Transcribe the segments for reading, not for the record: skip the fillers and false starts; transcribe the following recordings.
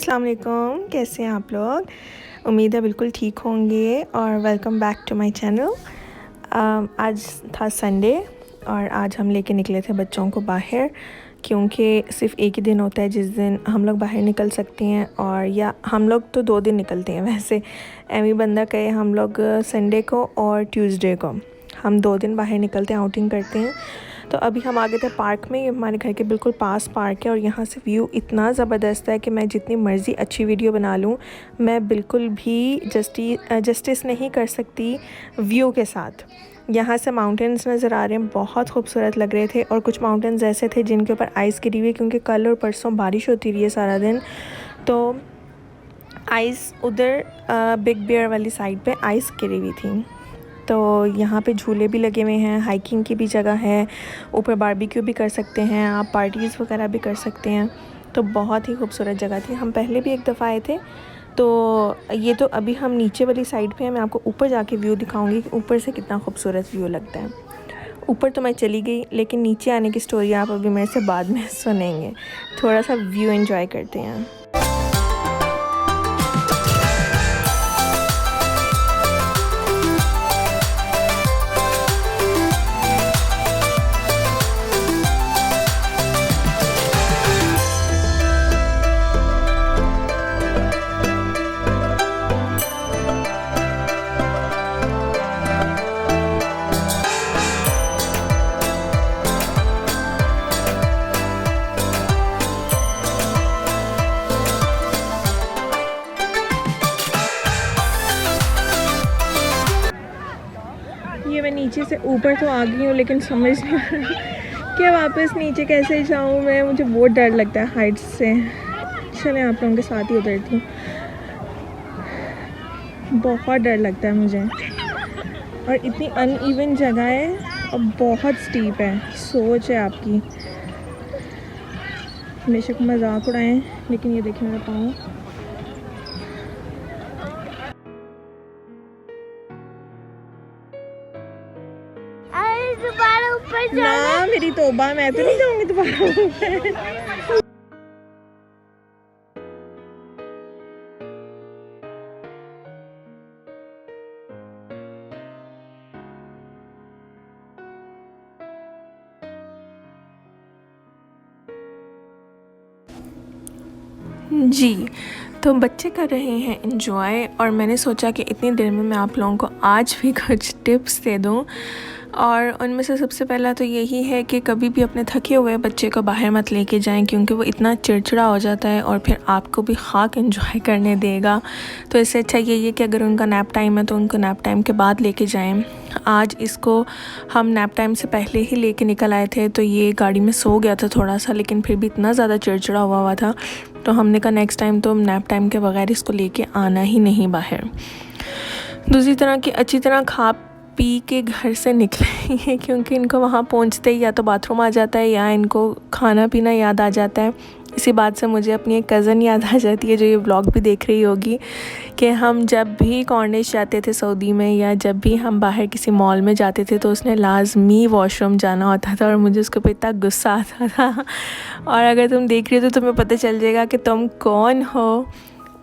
अस्सलाम वालेकुम, कैसे हैं आप लोग। उम्मीद है बिल्कुल ठीक होंगे और welcome back to my channel. आज था संडे और आज हम लेके निकले थे बच्चों को बाहर, क्योंकि सिर्फ़ एक ही दिन होता है जिस दिन हम लोग बाहर निकल सकते हैं। और या हम लोग तो 2 दिन निकलते हैं वैसे, एमी बंदा कहे हम लोग संडे को और ट्यूसडे को हम 2 दिन बाहर निकलते हैं, आउटिंग करते हैं। तो अभी हम आ गए थे पार्क में। ये हमारे घर के बिल्कुल पास पार्क है और यहाँ से व्यू इतना ज़बरदस्त है कि मैं जितनी मर्ज़ी अच्छी वीडियो बना लूँ, मैं बिल्कुल भी जस्टिस नहीं कर सकती व्यू के साथ। यहाँ से माउंटेन्स नज़र आ रहे हैं, बहुत खूबसूरत लग रहे थे। और कुछ माउंटेन्स ऐसे थे जिनके ऊपर आइस गिरी हुई है, क्योंकि कल और परसों बारिश होती रही है सारा दिन, तो आइस उधर बिग बियर वाली साइड पे आइस गिरी हुई थी। तो यहाँ पे झूले भी लगे हुए हैं, हाइकिंग की भी जगह है, ऊपर बारबेक्यू भी कर सकते हैं आप, पार्टीज़ वगैरह भी कर सकते हैं। तो बहुत ही खूबसूरत जगह थी। हम पहले भी एक दफ़ा आए थे। तो ये तो अभी हम नीचे वाली साइड पे हैं, मैं आपको ऊपर जाके व्यू दिखाऊंगी कि ऊपर से कितना खूबसूरत व्यू लगता है। ऊपर तो मैं चली गई, लेकिन नीचे आने की स्टोरी आप अभी मेरे से बाद में सुनेंगे। थोड़ा सा व्यू एंजॉय करते हैं। ये मैं नीचे से ऊपर तो आ गई हूँ, लेकिन समझ नहीं आ रहा कि वापस नीचे कैसे जाऊँ मैं। मुझे बहुत डर लगता है हाइट से। चले आप लोगों के साथ ही उतरती हूँ, बहुत डर लगता है मुझे। और इतनी अनइवन जगह है और बहुत स्टीप है। सोच है आपकी, बेशक मजाक उड़ाएं, लेकिन ये देखिए मेरा पाँव। दोबारा ऊपर ना मेरी तौबा, मैं तो नहीं जाऊंगी दोबारा ऊपर। जी, तो बच्चे कर रहे हैं एंजॉय और मैंने सोचा कि इतनी देर में मैं आप लोगों को आज भी कुछ टिप्स दे दूं। और उनमें से सबसे पहला तो यही है कि कभी भी अपने थके हुए बच्चे को बाहर मत लेके जाएं, क्योंकि वो इतना चिड़चिड़ा हो जाता है और फिर आपको भी खाक एंजॉय करने देगा। तो इससे अच्छा यही है कि अगर उनका नैप टाइम है तो उनको नैप टाइम के बाद लेके जाएं। आज इसको हम नैप टाइम से पहले ही लेके निकल आए थे, तो ये गाड़ी में सो गया था थोड़ा सा, लेकिन फिर भी इतना ज़्यादा चिड़चिड़ा हुआ था। तो हमने कहा नेक्स्ट टाइम तो नैप टाइम के बगैर इसको लेके आना ही नहीं बाहर। दूसरी तरह की अच्छी तरह खा पी के घर से निकलेंगे, क्योंकि इनको वहाँ पहुँचते ही या तो बाथरूम आ जाता है या इनको खाना पीना याद आ जाता है। इसी बात से मुझे अपनी एक कज़न याद आ जाती है जो ये व्लॉग भी देख रही होगी, कि हम जब भी कॉर्निश जाते थे सऊदी में, या जब भी हम बाहर किसी मॉल में जाते थे, तो उसने लाजमी वॉशरूम जाना होता था और मुझे उसके ऊपर इतना गुस्सा आता था। और अगर तुम देख रही हो तो तुम्हें पता चल जाएगा कि तुम कौन हो।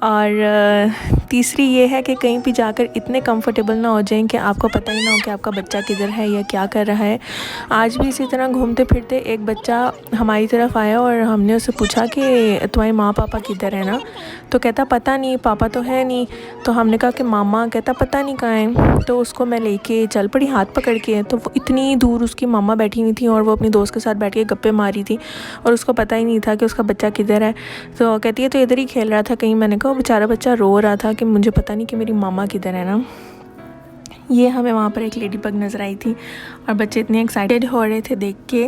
और तीसरी ये है कि कहीं भी जाकर इतने कंफर्टेबल ना हो जाएं कि आपको पता ही ना हो कि आपका बच्चा किधर है या क्या कर रहा है। आज भी इसी तरह घूमते फिरते एक बच्चा हमारी तरफ आया और हमने उससे पूछा कि तुम्हारे माँ पापा किधर है ना, तो कहता पता नहीं, पापा तो है नहीं। तो हमने कहा कि मामा, कहता पता नहीं कहाँ है। तो उसको मैं लेके चल पड़ी हाथ पकड़ के। तो वो इतनी दूर उसकी मामा बैठी हुई थी और वो अपनी दोस्त के साथ बैठ के गप्पे मारी थी और उसको पता ही नहीं था कि उसका बच्चा किधर है। तो कहती है तो इधर ही खेल रहा था कहीं। मैंने कहा बेचारा बच्चा रो रहा था कि मुझे पता नहीं कि मेरी मामा किधर है ना। ये हमें वहाँ पर एक लेडी बग नज़र आई थी और बच्चे इतने एक्साइटेड हो रहे थे देख के।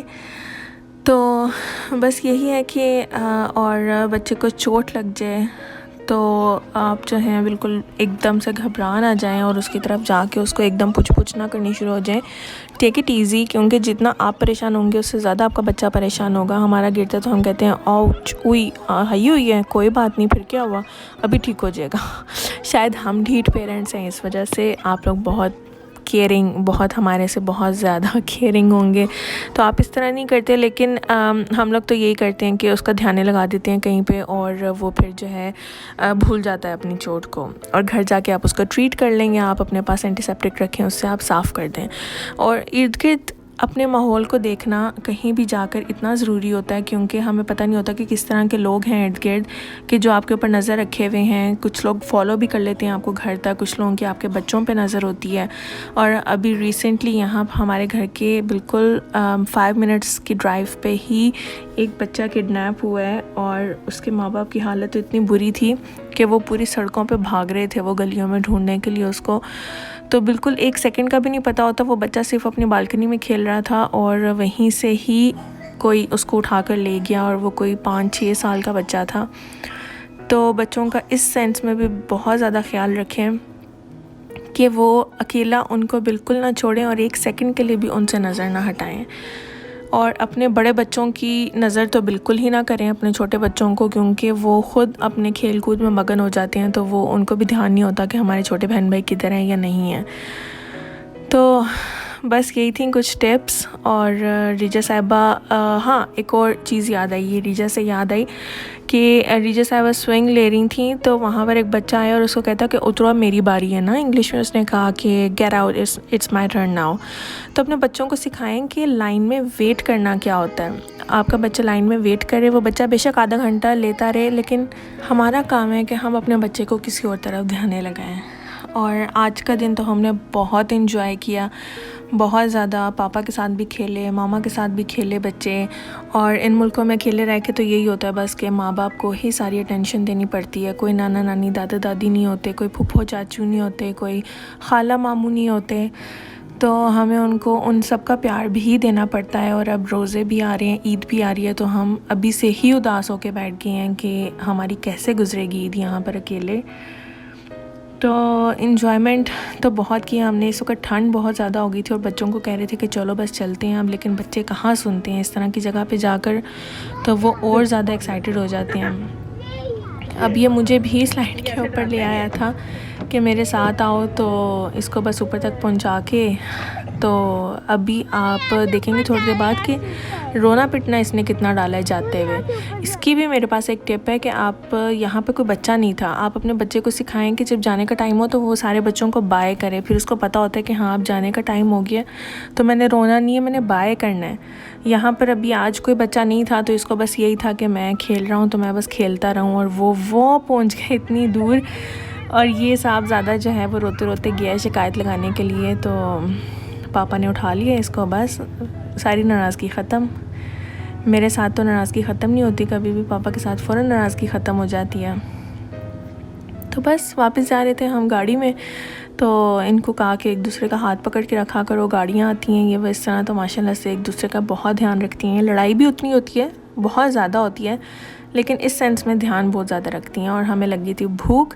तो बस यही है कि और बच्चे को चोट लग जाए तो आप जो हैं बिल्कुल एकदम से घबरा ना जाएं और उसकी तरफ जाके उसको एकदम पूछ ना करनी शुरू हो जाए। टेक इट ईजी, क्योंकि जितना आप परेशान होंगे उससे ज़्यादा आपका बच्चा परेशान होगा। हमारा गिरता तो हम कहते हैं आउच, उई हई हुई है, कोई बात नहीं, फिर क्या हुआ, अभी ठीक हो जाएगा। शायद हम ढीठ पेरेंट्स हैं, इस वजह से आप लोग बहुत केयरिंग, बहुत हमारे से बहुत ज़्यादा केयरिंग होंगे। तो आप इस तरह नहीं करते, लेकिन हम लोग तो यही करते हैं कि उसका ध्यान लगा देते हैं कहीं पे, और वो फिर जो है भूल जाता है अपनी चोट को। और घर जाके आप उसको ट्रीट कर लेंगे, आप अपने पास एंटीसेप्टिक रखें, उससे आप साफ़ कर दें। और इर्द गिर्द अपने माहौल को देखना कहीं भी जाकर इतना ज़रूरी होता है, क्योंकि हमें पता नहीं होता कि किस तरह के लोग हैं इर्द गिर्द कि जो आपके ऊपर नज़र रखे हुए हैं। कुछ लोग फॉलो भी कर लेते हैं आपको घर तक, कुछ लोगों की आपके बच्चों पे नज़र होती है। और अभी रिसेंटली यहाँ हमारे घर के बिल्कुल 5 मिनट्स की ड्राइव पे ही एक बच्चा किडनैप हुआ है, और उसके माँ बाप की हालत तो इतनी बुरी थी कि वो पूरी सड़कों पे भाग रहे थे वो गलियों में ढूंढने के लिए उसको। तो बिल्कुल 1 सेकंड का भी नहीं पता होता, वो बच्चा सिर्फ अपनी बालकनी में खेल रहा था और वहीं से ही कोई उसको उठा कर ले गया, और वो कोई 5-6 साल का बच्चा था। तो बच्चों का इस सेंस में भी बहुत ज़्यादा ख्याल रखें कि वो अकेला उनको बिल्कुल ना छोड़ें और 1 सेकंड के लिए भी उनसे नज़र ना हटाएं। और अपने बड़े बच्चों की नज़र तो बिल्कुल ही ना करें अपने छोटे बच्चों को, क्योंकि वो ख़ुद अपने खेल कूद में मगन हो जाते हैं, तो वो उनको भी ध्यान नहीं होता कि हमारे छोटे बहन भाई किधर हैं या नहीं हैं। तो बस यही थी कुछ टिप्स। और रिजा साहिबा, हाँ एक और चीज़ याद आई, ये रिजा से याद आई कि रिजा साहिबा स्विंग ले रही थी, तो वहाँ पर एक बच्चा आया और उसको कहता कि उतरो मेरी बारी है ना, इंग्लिश में उसने कहा कि get out, it's my turn now. तो अपने बच्चों को सिखाएं कि लाइन में वेट करना क्या होता है। आपका बच्चा लाइन में वेट करे, वो बच्चा बेशक आधा घंटा लेता रहे, लेकिन हमारा काम है कि हम अपने बच्चे को किसी और तरफ ध्यान लगाएं। और आज का दिन तो हमने बहुत इन्जॉय किया, बहुत ज़्यादा। पापा के साथ भी खेले, मामा के साथ भी खेले बच्चे। और इन मुल्कों में अकेले रह के तो यही होता है बस कि माँ बाप को ही सारी अटेंशन देनी पड़ती है। कोई नाना नानी दादा दादी नहीं होते, कोई फूफो चाचू नहीं होते, कोई खाला मामू नहीं होते, तो हमें उनको उन सब का प्यार भी देना पड़ता है। और अब रोज़े भी आ रहे हैं, ईद भी आ रही है, तो हम अभी से ही उदास होकर बैठ गए हैं कि हमारी कैसे गुजरेगी ईद यहाँ पर अकेले। तो इन्जॉयमेंट तो बहुत किया हमने। इस वक्त ठंड बहुत ज़्यादा हो गई थी और बच्चों को कह रहे थे कि चलो बस चलते हैं अब, लेकिन बच्चे कहाँ सुनते हैं इस तरह की जगह पे जाकर, तो वो और ज़्यादा एक्साइटेड हो जाते हैं। अब ये मुझे भी स्लाइड के ऊपर ले आया था कि मेरे साथ आओ, तो इसको बस ऊपर तक पहुंचा के, तो अभी आप देखेंगे थोड़ी देर बाद कि रोना पिटना इसने कितना डाला है जाते हुए। इसकी भी मेरे पास एक टिप है कि आप, यहाँ पे कोई बच्चा नहीं था, आप अपने बच्चे को सिखाएं कि जब जाने का टाइम हो तो वो सारे बच्चों को बाय करे, फिर उसको पता होता है कि हाँ अब जाने का टाइम हो गया, तो मैंने रोना नहीं है, मैंने बाय करना है। यहाँ पर अभी आज कोई बच्चा नहीं था, तो इसको बस यही था कि मैं खेल रहा हूँ तो मैं बस खेलता रहूँ, और वो पहुँच गए इतनी दूर। और ये साहबज़ादा जो है वो रोते रोते गया शिकायत लगाने के लिए, तो पापा ने उठा लिया इसको, बस सारी नाराज़गी ख़त्म। मेरे साथ तो नाराज़गी ख़त्म नहीं होती कभी भी, पापा के साथ फ़ौरन नाराज़गी ख़त्म हो जाती है। तो बस वापस जा रहे थे हम गाड़ी में, तो इनको कहा कि एक दूसरे का हाथ पकड़ के रखा करो, गाड़ियाँ आती हैं ये वो इस तरह, तो माशाल्लाह से एक दूसरे का बहुत ध्यान रखती हैं। लड़ाई भी उतनी होती है, बहुत ज़्यादा होती है, लेकिन इस सेंस में ध्यान बहुत ज़्यादा रखती हैं। और हमें लगी थी भूख,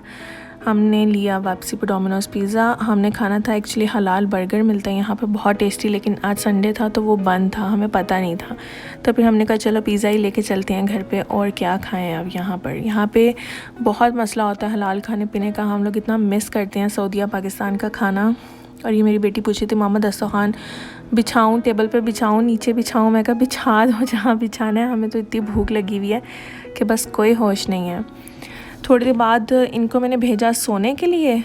हमने लिया वापसी पे डोमिनोज़ पिज़्ज़ा। हमने खाना था एक्चुअली हलाल बर्गर मिलता है यहाँ पे बहुत टेस्टी, लेकिन आज संडे था तो वो बंद था, हमें पता नहीं था। तो फिर हमने कहा चलो पिज़्ज़ा ही लेके चलते हैं घर पे, और क्या खाएं अब। यहाँ पे बहुत मसला होता है हलाल खाने पीने का, हम लोग इतना मिस करते हैं सऊदीया पाकिस्तान का खाना। और ये मेरी बेटी पूछी थी मामा दस्तरखान बिछाऊँ, टेबल पर बिछाऊँ, नीचे बिछाऊँ? मैं कहा बिछा दो जहाँ बिछाना है, हमें तो इतनी भूख लगी हुई है कि बस कोई होश नहीं है। थोड़ी देर बाद इनको मैंने भेजा सोने के लिए,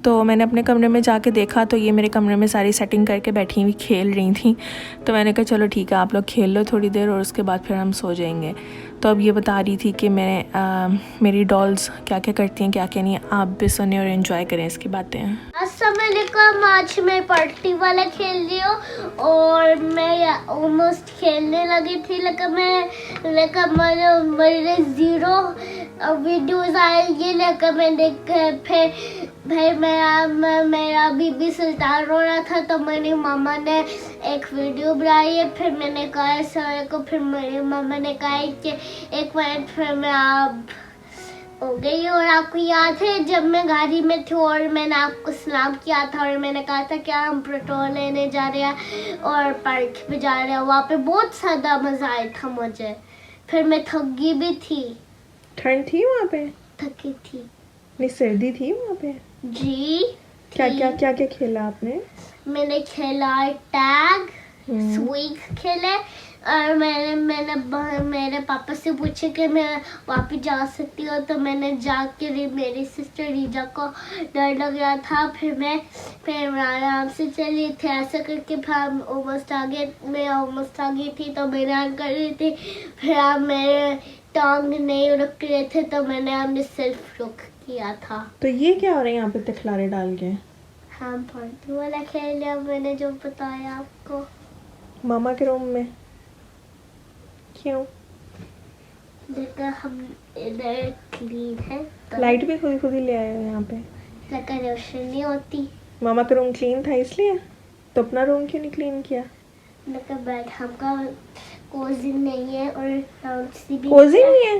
तो मैंने अपने कमरे में जाके देखा तो ये मेरे कमरे में सारी सेटिंग करके बैठी हुई खेल रही थी। तो मैंने कहा चलो ठीक है आप लोग खेल लो थोड़ी देर और उसके बाद फिर हम सो जाएंगे। तो अब ये बता रही थी कि मेरी डॉल्स क्या क्या करती हैं क्या क्या नहीं। आप भी सुने और एंजॉय करें इसकी बातें। अस्सलामुअलैकुम, आज मैं पार्टी वाला खेल रही हूँ और मैं ऑलमोस्ट खेलने लगी थी, लेकिन मेरे 0 वीडियोस आएंगे, लेकिन मैंने फिर मेरा बीबी सुल्तान रो रहा था, तो मेरी मामा ने एक वीडियो बनाई है। फिर मैंने कहा सर को, फिर मेरी मामा ने कहा कि 1 मिनट, फिर मैं आप हो गई। और आपको याद है जब मैं गाड़ी में थी और मैंने आपको सलाम किया था और मैंने कहा था कि हम पेट्रोल लेने जा रहे हैं और पार्क पे जा रहे हैं, वहाँ पे बहुत ज़्यादा मज़ा आया था मुझे। फिर मैं थकी भी थी। ठंड थी वहाँ पे? थकी थी। नहीं सर्दी थी वहाँ पे? जी क्या क्या खेला आपने? मैंने खेला टैग, स्विंग खेले, और मेरे पापा से पूछे कि मैं वापस जा सकती हूँ, तो मैंने जाके मेरी सिस्टर रीजा को डर लग रहा था, फिर आराम से चली थी, ऐसा करके फिर हम ऑलमोस्ट आ गए, मैं ऑलमोस्ट आ गई थी, तो मैंने रन कर रही थी, फिर आप मेरे टांग नहीं रुक रहे थे, तो मैंने अपने सेल्फ रुक किया था। तो ये क्या हो रहा है यहाँ पे तिखलारे डाल के? हम फालतू वाला खेल लिया, मैंने जो बताया आपको। मामा के रूम में क्यों? देखो हम इधर क्लीन है, तो लाइट भी खुद ही ले आए हो यहाँ पे। लगा रोशनी नहीं होती। मामा का रूम क्लीन था इसलिए, तो अपना रूम क्यों नहीं क्लीन किया? लगा बेड हमका कोजी नहीं है, और बाउंसी भी कोजी नहीं है?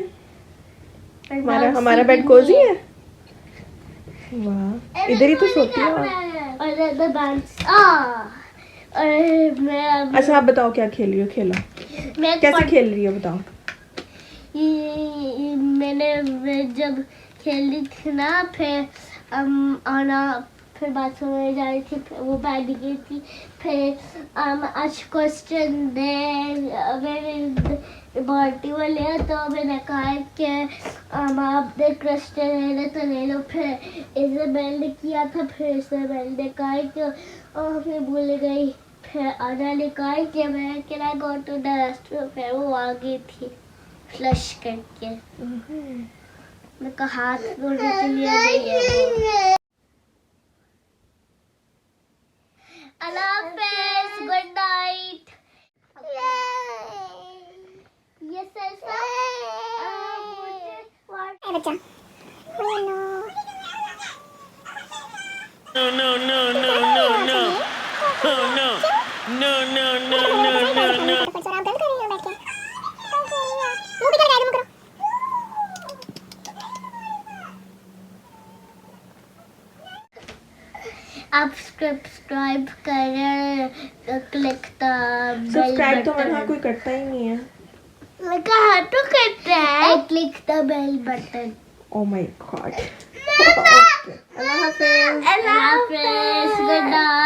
और हमारा बेड कोजी है। वाह, इधर ही तो सोती हो। और द बाउंस और मैं अच्छा आप बताओ क्या खेल रही हो, खेलो। मैं कैसे खेल रही हो बताओ। मैंने जब खेली थी ना, फिर आना, फिर बाथरूम में जा रही थी, वो बैठ गई थी, फिर आज क्वेश्चन दे मेरे बाल्टी में लिया, तो मैंने कहा कि आप दे क्वेश्चन ले तो ले लो, फिर इज़ाबेल ने किया था, फिर इज़ाबेल ने कहा कि फिर भूल गई, फिर आना ने कहा कि मैं can I go to the restroom, फिर वो आ गई थी फ्लश करके। मैं कहा हाथ धोने के लिए नहीं है वो। अल्लाह हाफिज़, गुड नाइट। ये सर बच्चा No, no, no, no, no, no. Oh, no. No, no, no, no, no, no. आप सब्सक्राइब करें, क्लिक द बेल सब्सक्राइब तो वहाँ बटन। कोई करता ही नहीं है। मैं कहा तो करता है, click the bell button. Oh my god. अल्लाह हाफिज़। अल्लाह हाफिज़, गुड नाइट।